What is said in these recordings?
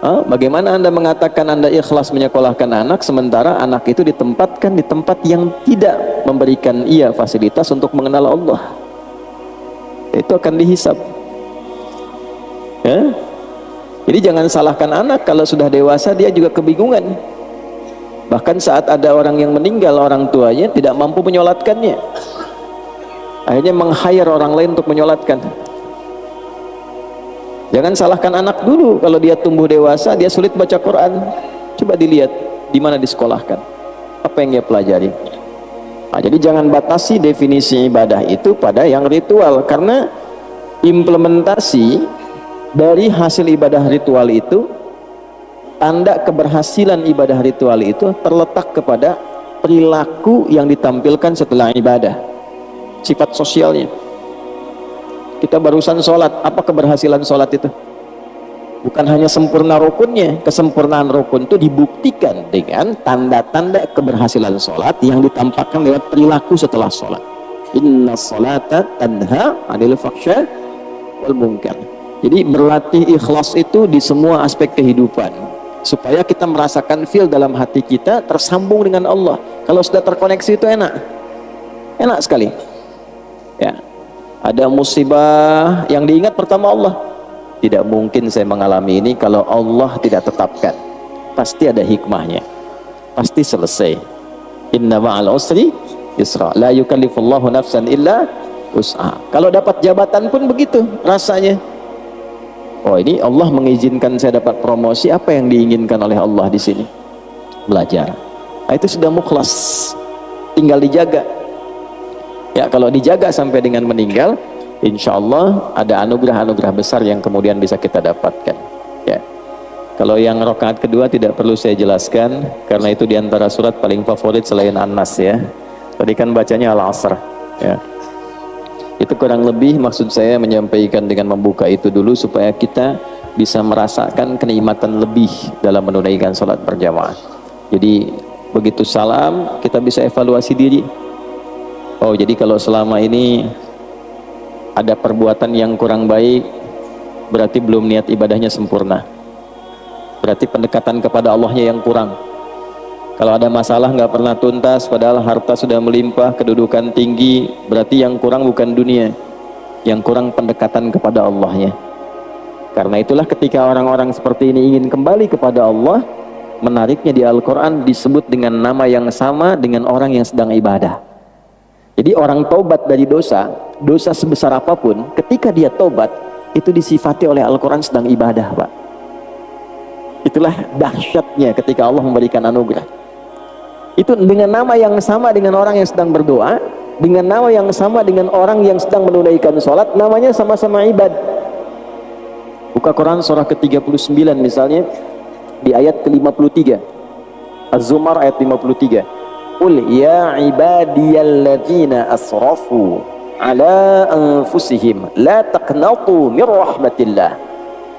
Bagaimana Anda mengatakan Anda ikhlas menyekolahkan anak sementara anak itu ditempatkan di tempat yang tidak memberikan ia fasilitas untuk mengenal Allah? Itu akan dihisab. Ya? Jadi jangan salahkan anak, kalau sudah dewasa dia juga kebingungan. Bahkan saat ada orang yang meninggal, orang tuanya tidak mampu menyolatkannya, akhirnya meng-hire orang lain untuk menyolatkan. Jangan salahkan anak dulu, kalau dia tumbuh dewasa dia sulit baca Quran, coba dilihat di mana disekolahkan, apa yang dia pelajari. Jadi jangan batasi definisi ibadah itu pada yang ritual, karena implementasi dari hasil ibadah ritual itu, tanda keberhasilan ibadah ritual itu terletak kepada perilaku yang ditampilkan setelah ibadah, sifat sosialnya. Kita barusan sholat, apa keberhasilan sholat itu? Bukan hanya sempurna rukunnya, kesempurnaan rukun itu dibuktikan dengan tanda-tanda keberhasilan sholat yang ditampakkan lewat perilaku setelah sholat. Inna sholata tanha 'anil fahsya wal munkar. Jadi berlatih ikhlas itu di semua aspek kehidupan, supaya kita merasakan feel dalam hati kita tersambung dengan Allah. Kalau sudah terkoneksi itu enak sekali. Ya, ada musibah yang diingat pertama Allah. Tidak mungkin saya mengalami ini kalau Allah tidak tetapkan. Pasti ada hikmahnya, pasti selesai. Inna ma'al usri yusra, la yukallifullahu nafsan illa wus'aha. Kalau dapat jabatan pun begitu rasanya. Oh, ini Allah mengizinkan saya dapat promosi, apa yang diinginkan oleh Allah di sini? Belajar. Nah, itu sudah mukhlas, tinggal dijaga. Ya, kalau dijaga sampai dengan meninggal, insya Allah ada anugerah-anugerah besar yang kemudian bisa kita dapatkan. Ya. Kalau yang rakaat kedua tidak perlu saya jelaskan, karena itu diantara surat paling favorit selain An-Nas ya. Tadi kan bacanya Al-Asr. Ya. Itu kurang lebih maksud saya menyampaikan dengan membuka itu dulu, supaya kita bisa merasakan kenikmatan lebih dalam menunaikan salat berjamaah. Jadi begitu salam kita bisa evaluasi diri. Oh, jadi kalau selama ini ada perbuatan yang kurang baik, berarti belum niat ibadahnya sempurna, berarti pendekatan kepada Allahnya yang kurang. Kalau ada masalah nggak pernah tuntas, padahal harta sudah melimpah, kedudukan tinggi, berarti yang kurang bukan dunia, yang kurang pendekatan kepada Allahnya. Karena itulah ketika orang-orang seperti ini ingin kembali kepada Allah, menariknya di Al-Quran disebut dengan nama yang sama dengan orang yang sedang ibadah. Jadi orang taubat dari dosa sebesar apapun, ketika dia taubat, itu disifati oleh Al-Quran sedang ibadah, Pak. Itulah dahsyatnya ketika Allah memberikan anugerah. Itu dengan nama yang sama dengan orang yang sedang berdoa, dengan nama yang sama dengan orang yang sedang menunaikan sholat, namanya sama-sama ibad. Buka Quran surah ke-39 misalnya, di ayat ke-53, Az-Zumar ayat 53. Qul ya ibadiyalladzina asrafu ala anfusihim la taqnatu min rahmatillah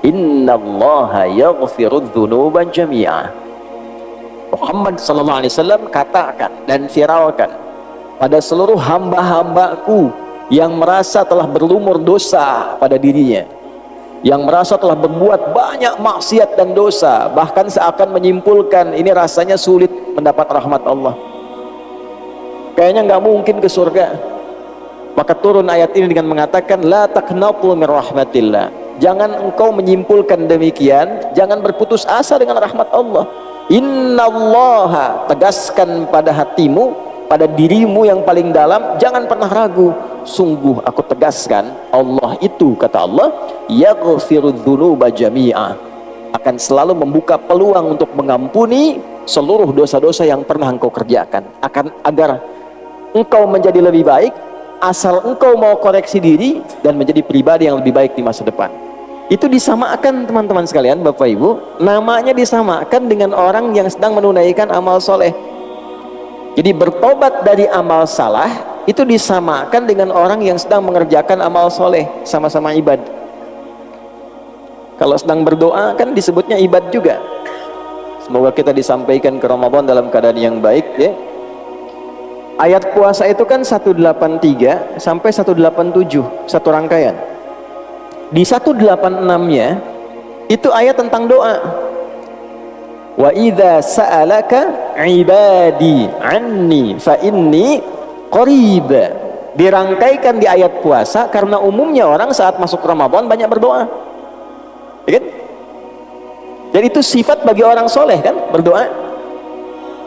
innallaha yaghfirudz dzunuba jami'a. Muhammad sallallahu alaihi wasallam katakan dan viralkan pada seluruh hamba-hambaku yang merasa telah berlumur dosa pada dirinya, yang merasa telah berbuat banyak maksiat dan dosa, bahkan seakan menyimpulkan ini rasanya sulit mendapat rahmat Allah, kayaknya nggak mungkin ke surga. Maka turun ayat ini dengan mengatakan la taqnatu min rahmatillah, jangan engkau menyimpulkan demikian, jangan berputus asa dengan rahmat Allah. Innallaha, tegaskan pada hatimu, pada dirimu yang paling dalam, jangan pernah ragu. Sungguh aku tegaskan, Allah itu, kata Allah, yaghfirudz dzunuba jami'a, akan selalu membuka peluang untuk mengampuni seluruh dosa-dosa yang pernah engkau kerjakan, agar engkau menjadi lebih baik, asal engkau mau koreksi diri dan menjadi pribadi yang lebih baik di masa depan. Itu disamakan teman-teman sekalian, Bapak Ibu, namanya disamakan dengan orang yang sedang menunaikan amal soleh. Jadi bertobat dari amal salah itu disamakan dengan orang yang sedang mengerjakan amal soleh, sama-sama ibad. Kalau sedang berdoa kan disebutnya ibad juga. Semoga kita disampaikan ke Ramadan dalam keadaan yang baik ya. Ayat puasa itu kan 183 sampai 187, satu rangkaian. Di 186-nya itu ayat tentang doa. Wa idza sa'alaka ibadi anni fa inni qarib. Dirangkaikan di ayat puasa karena umumnya orang saat masuk Ramadan banyak berdoa. Ya kan? Jadi itu sifat bagi orang soleh kan, berdoa.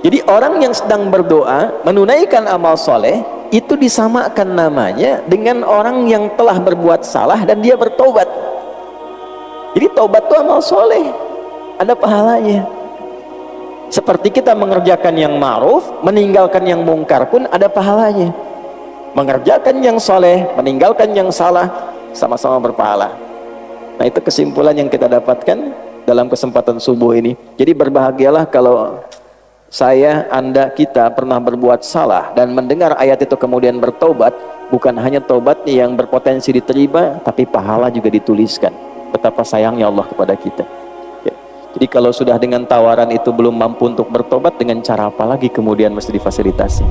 Jadi orang yang sedang berdoa menunaikan amal soleh itu disamakan namanya dengan orang yang telah berbuat salah dan dia bertobat. Jadi tobat itu amal soleh, ada pahalanya. Seperti kita mengerjakan yang ma'ruf, meninggalkan yang mungkar pun ada pahalanya. Mengerjakan yang soleh, meninggalkan yang salah, sama-sama berpahala. Nah itu kesimpulan yang kita dapatkan dalam kesempatan subuh ini. Jadi berbahagialah kalau saya, Anda, kita pernah berbuat salah dan mendengar ayat itu kemudian bertobat. Bukan hanya tobatnya yang berpotensi diterima, tapi pahala juga dituliskan. Betapa sayangnya Allah kepada kita. Ya. Jadi kalau sudah dengan tawaran itu belum mampu untuk bertobat, dengan cara apa lagi kemudian mesti difasilitasi?